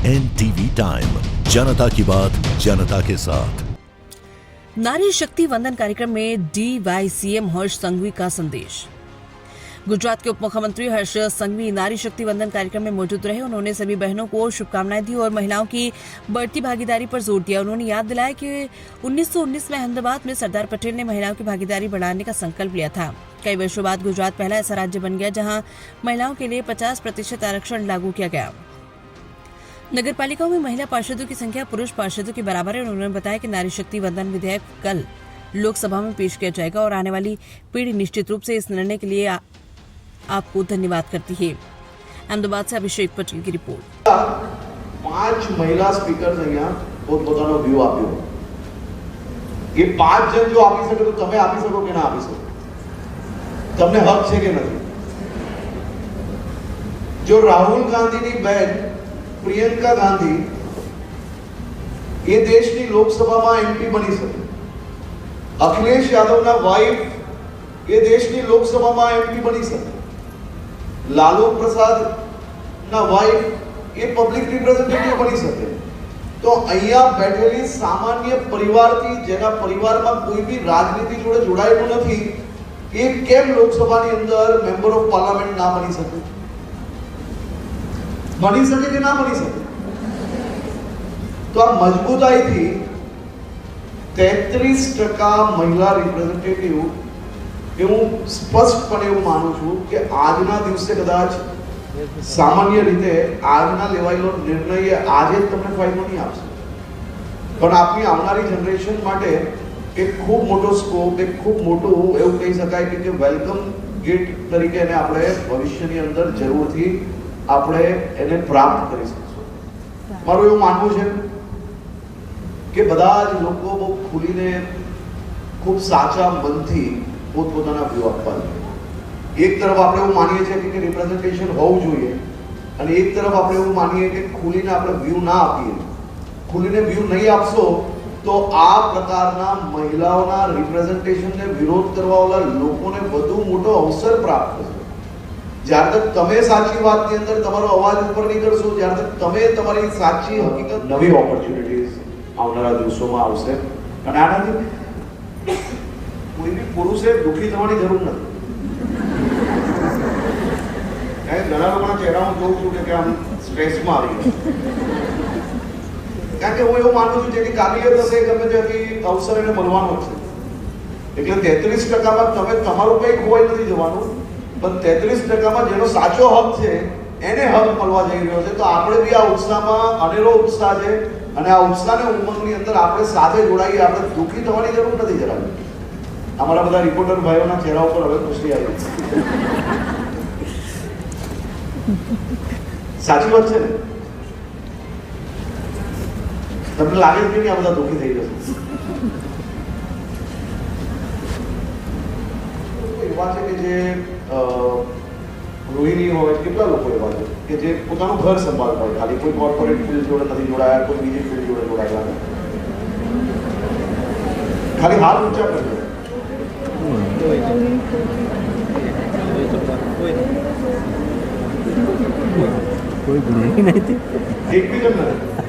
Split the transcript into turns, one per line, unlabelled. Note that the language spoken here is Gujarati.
NTV टाइम, जनता की बात जनता के साथ।
नारी शक्ति वंदन कार्यक्रम में DYCM हर्ष संघवी का संदेश। गुजरात के उप मुख्यमंत्री हर्ष संघवी नारी शक्ति वंदन कार्यक्रम में मौजूद रहे। उन्होंने सभी बहनों को शुभकामनाएं दी और महिलाओं की बढ़ती भागीदारी पर जोर दिया। उन्होंने याद दिलाया कि 1919 में अहमदाबाद में सरदार पटेल ने महिलाओं की भागीदारी बढ़ाने का संकल्प लिया था। कई वर्षों बाद गुजरात पहला ऐसा राज्य बन गया जहां महिलाओं के लिए 50% आरक्षण लागू किया गया। नगर पालिकाओं में महिला पार्षदों की संख्या पुरुष पार्षदों के बराबर है। उन्होंने बताया कि नारी शक्ति वंदन विधेयक कल लोकसभा में पेश किया जाएगा और आने वाली पीढ़ी निश्चित रूप से इस निर्णय के लिए आपको धन्यवाद करती है। अहमदाबाद से अभिषेक पटेल की रिपोर्ट।
5 महिला स्पीकर અહીંયા પોતપોતાનો વ્યૂ આપ્યો। એ 5 જણ જો આપી શકે તો તમે આપી શકો કે ના આપી શકો? તમને હક છે કે નથી? જો રાહુલ ગાંધીની બહેન પ્રિયંકા ગાંધી એ દેશની લોકસભામાં એમપી બની શકે, અખિલેશ યાદવના વાઇફ એ દેશની લોકસભામાં એમપી બની શકે, લાલુ પ્રસાદ ના વાઇફ એ પબ્લિક રિપ્રેઝેન્ટેટિવ બની શકે, તો અહીંયા બેઠેલી સામાન્ય પરિવારથી જેના પરિવારમાં કોઈ બી રાજનીતિ જોડે જોડાયેલું નથી એ કેમ લોકસભાની અંદર મેમ્બર ઓફ પાર્લામેન્ટ ના બની શકે? બની શકે કે ના બની શકે? તો આ મજબૂતાઈથી 33% મહિલા રિપ્રેઝેન્ટેટિવ એ હું સ્પષ્ટપણે એવું માનું છું કે આજના દિવસે કદાચ સામાન્ય રીતે આજના લેવાયેલો નિર્ણય આજે જ તમને ફાયદો નહીં આપશે, પણ આપણી આવનારી જનરેશન માટે એક ખૂબ મોટો સ્કોપ, એક ખૂબ મોટું એવું કહી શકાય કે વેલકમ ગેટ તરીકે એને આપણે ભવિષ્યની અંદર જરૂરથી આપણે એને પ્રાપ્ત કરી શકીશું। મારું એવું માનવું છે કે બધા જ લોકો બહુ ખુલીને ખૂબ સાચા મનથી પોતપોતાના વ્યૂ આપવા જોઈએ। એક તરફ આપણે એવું માનીએ છીએ કે રિપ્રેઝન્ટેશન હોવું જોઈએ અને એક તરફ આપણે એવું માનીએ કે ખુલીને આપણે વ્યૂ ના આપીએ। ખુલીને વ્યૂ નહીં આપશો તો આ પ્રકારના મહિલાઓના રિપ્રેઝન્ટેશનને વિરોધ કરવાવાળા લોકોને વધુ મોટો અવસર પ્રાપ્ત થશે। જ્યારે તક તમે સાચી વાતની અંદર તમારો અવાજ ઉપર નહીં કરશો, જ્યારે તક તમે તમારી સાચી હકીકત, નવી ઓપોર્ચ્યુનિટીઝ આવનારા દિવસોમાં આવશે અને આનાથી કોઈ બી પુરુષે દુઃખી થવાની જરૂર નથી। ઘણા લોકોના ચહેરા હું જોઉં છું કે આમ સ્ટ્રેસમાં આવી ગયા, કારણ કે હું એવું માનું છું જેની કાબિલિયત હશે ગમે ત્યાંથી અવસર એને મળવાનો જ છે। એટલે 33%માં તમે તમારું કંઈ ખોવાઈ નથી જવાનું, પણ 33%માં જેનો સાચો હક છે એને હક મળવા જઈ રહ્યો છે। તો આપણે બી આ ઉત્સાહમાં અનેરો ઉત્સાહ છે અને આ ઉત્સાહને ઉમંગની અંદર આપણે સાથે જોડાઈએ। આપણે દુઃખી થવાની જરૂર નથી જરાક। અમારા બધા રિપોર્ટર ભાઈઓના ચહેરા ઉપર હવે ખુશી આવી, સાચી વાત છે ને? તમને લાગે છે કે આ બધા દુઃખી થઈ જશે? એવા છે કે જે ગૃહિણી હોય, કેટલા લોકો એવા છે કે જે પોતાનું ઘર સંભાળતા હોય, ખાલી કોઈ કોર્પોરેટ ફિલ્ડ જોડે નથી જોડાયા, કોઈ બીજી ફિલ્ડ જોડે જોડાયેલા નથી, ખાલી હાથ ઊંચા કરજો। कोई गृहिणी नहीं थी, एक भी जन नहीं।